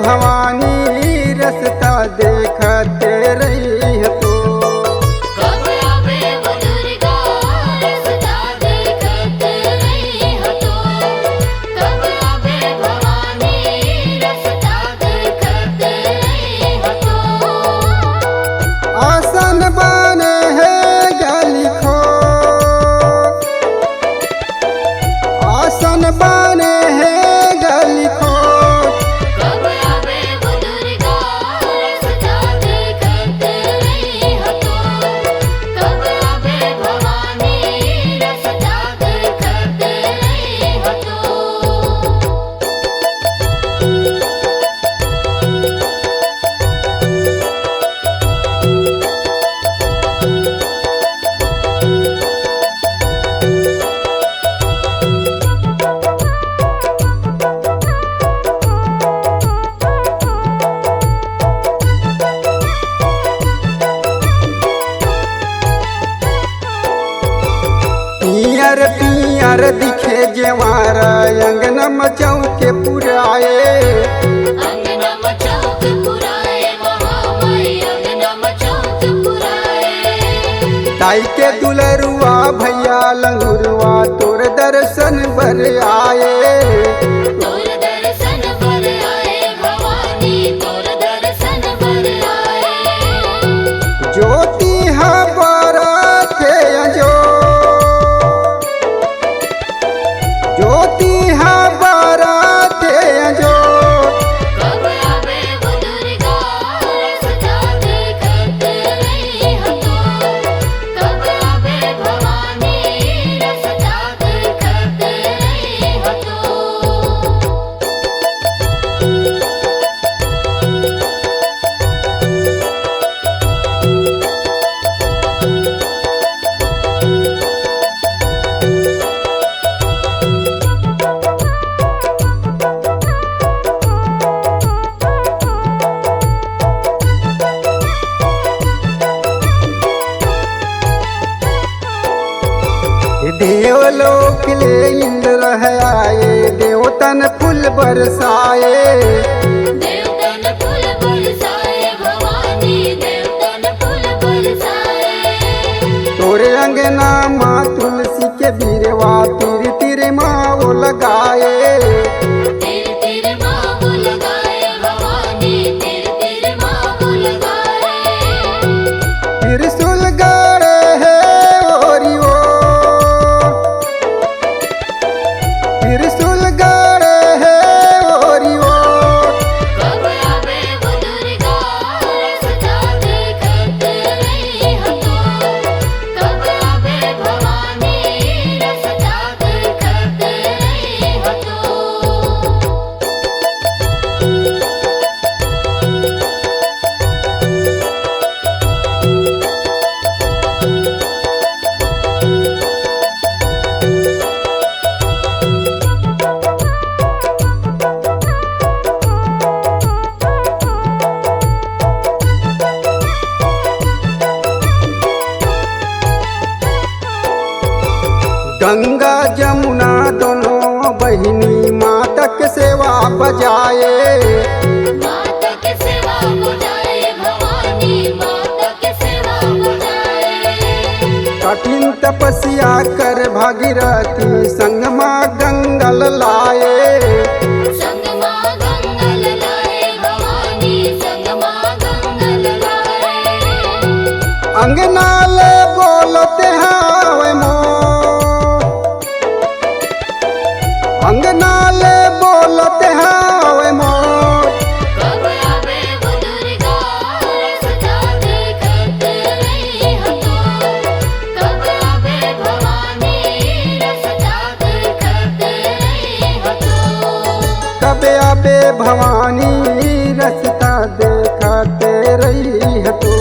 भवानी रास्ता देखते रही तो। कब आवे वो दुर्गा रास्ता देखते रही तो। कब आवे भवानी रास्ता देखते रही तो। आसन बने है गली खो, आसन बने है गली खो। कब आवे वो दुर्गा रास्ता देखते रही तो। कब आवे भवानी रास्ता देखते रही तो। पियर पियर दिखे जेवार अंगन मचौके पुराए। अंगना मचौक पुराए महामाई अंगना मचौक पुराए। ताई के दुलरुआ भैया लंगुरुआ तोर दर्शन बर आए। तोर दर्शन पर आए भवानी तोर दर्शन पर आए। ज्योति थे जो, ज्योति थे जो। कब आवे वो दुर्गा रास्ता देखते रही तो। कब आवे भवानी रास्ता देखते रही तो। देवलोक ले इंद्र है आए, देवतन फूल बरसाए। देवतन फूल बरसाए भवानी देवतन फूल बरसाए। तोरे अंगना माँ तुलसी के बीरवा तिर तिर माँ वो लगाए। तिर तिर माँ लगाए भवानी तिर तिर माँ लगाए। त्रिशूल गड़े है ओरियो, त्रिशूल गड़े है ओरियो। कब आवे वो दुर्गा रास्ता देखते रही तो। कब आवे भवानी रास्ता देखते रही तो। गंगा जमुना दोनों बहिनी माता के सेवा बजाए। माता के सेवा बुझाए भवानी माता के सेवा बुझाए। कठिन तपस्या कर भागीरथी संग माँ गंगल लाए। संग माँ गंगल लाए भवानी संग माँ गंगल लाए। अंगना ले बोलते हावे मोर, अंगना ले बोलते हावे मोर। कब आवे वो दुर्गा रास्ता देखते रही तो। कब आवे भवानी रास्ता देखते रही तो। कबे आबे भवानी रास्ता देखते रही तो।